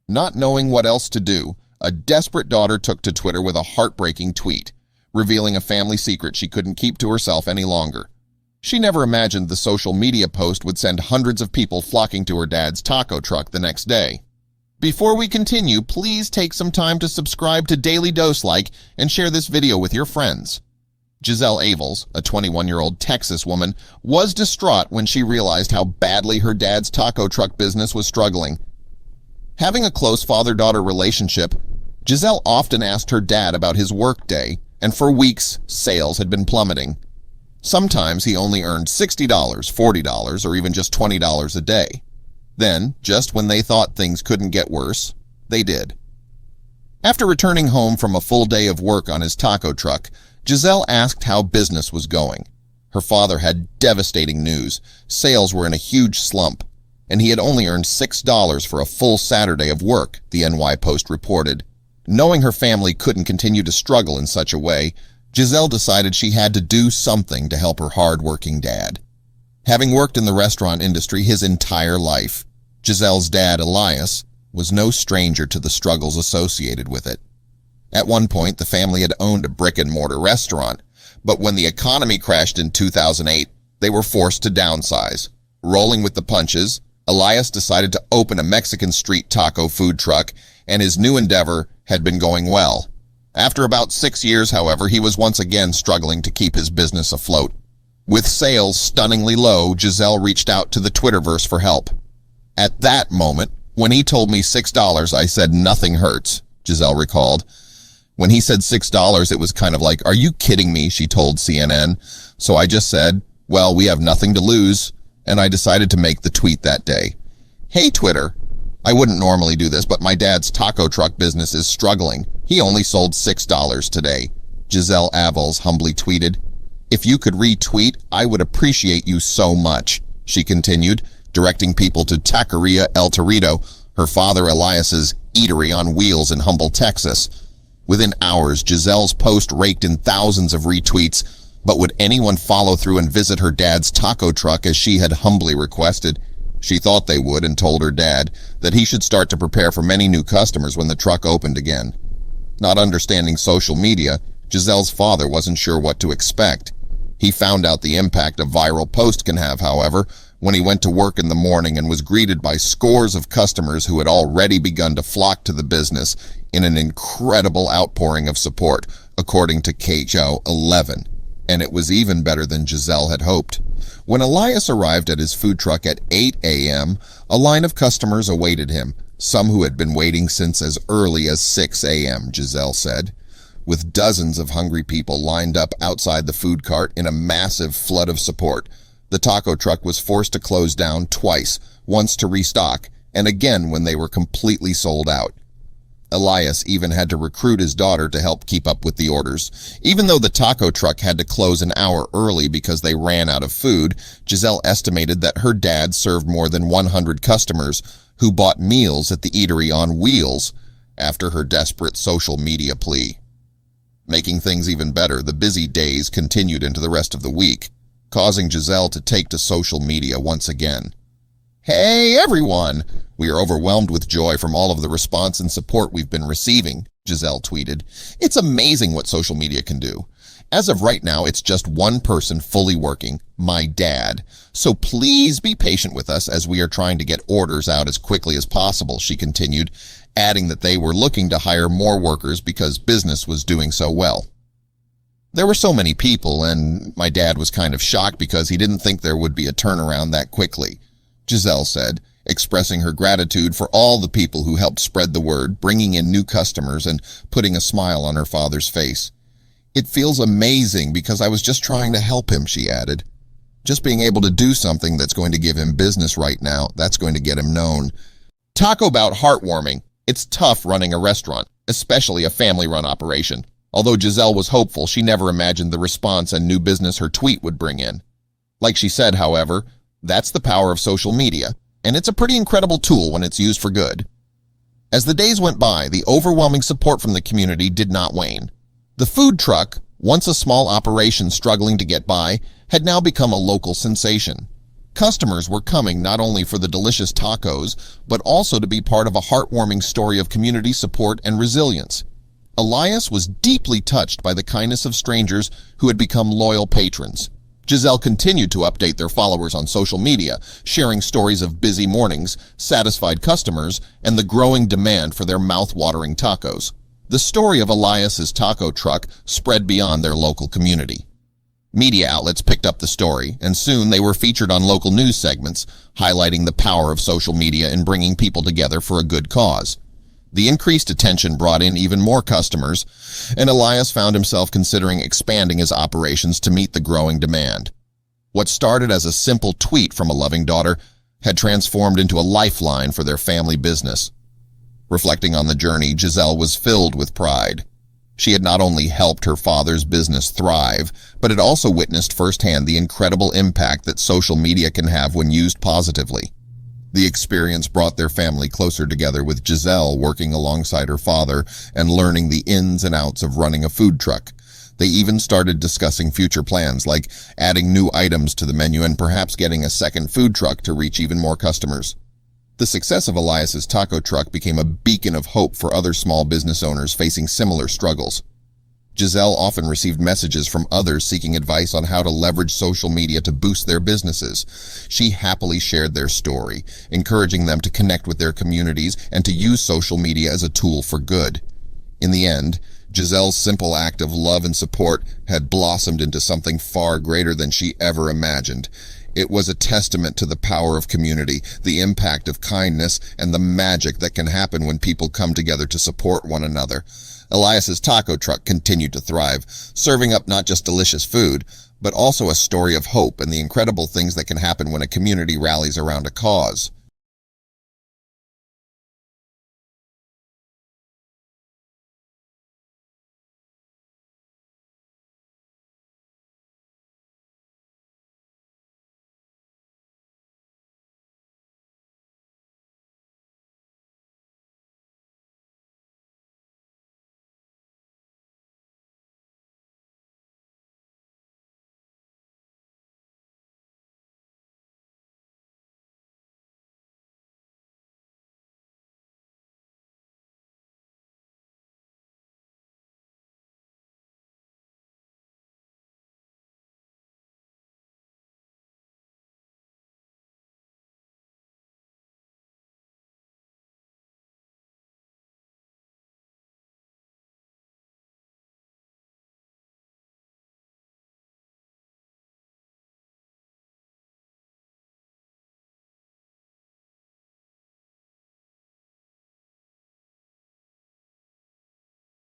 Not knowing what else to do, a desperate daughter took to Twitter with a heartbreaking tweet, revealing a family secret she couldn't keep to herself any longer. She never imagined the social media post would send hundreds of people flocking to her dad's taco truck the next day. Before we continue, please take some time to subscribe to Daily Dose Like and share this video with your friends. Giselle Avels, a 21-year-old Texas woman, was distraught when she realized how badly her dad's taco truck business was struggling. Having a close father-daughter relationship, Giselle often asked her dad about his work day, and for weeks, sales had been plummeting. Sometimes he only earned $60, $40, or even just $20 a day. Then, just when they thought things couldn't get worse, they did. After returning home from a full day of work on his taco truck, Giselle asked how business was going. Her father had devastating news. Sales were in a huge slump, and he had only earned $6 for a full Saturday of work, the NY Post reported. Knowing her family couldn't continue to struggle in such a way, Giselle decided she had to do something to help her hard-working dad. Having worked in the restaurant industry his entire life, Giselle's dad, Elias, was no stranger to the struggles associated with it. At one point, the family had owned a brick-and-mortar restaurant, but when the economy crashed in 2008, they were forced to downsize. Rolling with the punches, Elias decided to open a Mexican street taco food truck, and his new endeavor had been going well. After about 6 years, however, he was once again struggling to keep his business afloat. With sales stunningly low, Giselle reached out to the Twitterverse for help. At that moment, when he told me $6, I said nothing hurts, Giselle recalled. When he said $6, it was kind of like, are you kidding me, she told CNN. So I just said, well, we have nothing to lose, and I decided to make the tweet that day. Hey, Twitter. I wouldn't normally do this, but my dad's taco truck business is struggling. He only sold $6 today, Giselle Avels humbly tweeted. If you could retweet, I would appreciate you so much, she continued, directing people to Taqueria El Torito, her father Elias's eatery on wheels in Humble, Texas. Within hours, Giselle's post raked in thousands of retweets, but would anyone follow through and visit her dad's taco truck as she had humbly requested? She thought they would and told her dad that he should start to prepare for many new customers when the truck opened again. Not understanding social media, Giselle's father wasn't sure what to expect. He found out the impact a viral post can have, however, when he went to work in the morning and was greeted by scores of customers who had already begun to flock to the business in an incredible outpouring of support, according to KHO 11. And it was even better than Giselle had hoped. When Elias arrived at his food truck at 8 a.m., a line of customers awaited him, some who had been waiting since as early as 6 a.m., Giselle said. With dozens of hungry people lined up outside the food cart in a massive flood of support, the taco truck was forced to close down twice, once to restock, and again when they were completely sold out. Elias even had to recruit his daughter to help keep up with the orders. Even though the taco truck had to close an hour early because they ran out of food, Giselle estimated that her dad served more than 100 customers who bought meals at the eatery on wheels after her desperate social media plea. Making things even better, the busy days continued into the rest of the week, causing Giselle to take to social media once again. Hey everyone! We are overwhelmed with joy from all of the response and support we've been receiving, Giselle tweeted. It's amazing what social media can do. As of right now, it's just one person fully working, my dad. So please be patient with us as we are trying to get orders out as quickly as possible, she continued, adding that they were looking to hire more workers because business was doing so well. There were so many people, and my dad was kind of shocked because he didn't think there would be a turnaround that quickly, Giselle said, expressing her gratitude for all the people who helped spread the word, bringing in new customers and putting a smile on her father's face. It feels amazing because I was just trying to help him, she added. Just being able to do something that's going to give him business right now, that's going to get him known. Talk about heartwarming. It's tough running a restaurant, especially a family-run operation. Although Giselle was hopeful, she never imagined the response and new business her tweet would bring in. Like she said, however, that's the power of social media, and it's a pretty incredible tool when it's used for good. As the days went by, the overwhelming support from the community did not wane. The food truck, once a small operation struggling to get by, had now become a local sensation. Customers were coming not only for the delicious tacos, but also to be part of a heartwarming story of community support and resilience. Elias was deeply touched by the kindness of strangers who had become loyal patrons. Giselle continued to update their followers on social media, sharing stories of busy mornings, satisfied customers, and the growing demand for their mouth-watering tacos. The story of Elias's taco truck spread beyond their local community. Media outlets picked up the story, and soon they were featured on local news segments, highlighting the power of social media in bringing people together for a good cause. The increased attention brought in even more customers, and Elias found himself considering expanding his operations to meet the growing demand. What started as a simple tweet from a loving daughter had transformed into a lifeline for their family business. Reflecting on the journey, Giselle was filled with pride. She had not only helped her father's business thrive, but had also witnessed firsthand the incredible impact that social media can have when used positively. The experience brought their family closer together, with Giselle working alongside her father and learning the ins and outs of running a food truck. They even started discussing future plans, like adding new items to the menu and perhaps getting a second food truck to reach even more customers. The success of Elias's taco truck became a beacon of hope for other small business owners facing similar struggles. Giselle often received messages from others seeking advice on how to leverage social media to boost their businesses. She happily shared their story, encouraging them to connect with their communities and to use social media as a tool for good. In the end, Giselle's simple act of love and support had blossomed into something far greater than she ever imagined. It was a testament to the power of community, the impact of kindness, and the magic that can happen when people come together to support one another. Elias's taco truck continued to thrive, serving up not just delicious food, but also a story of hope and the incredible things that can happen when a community rallies around a cause.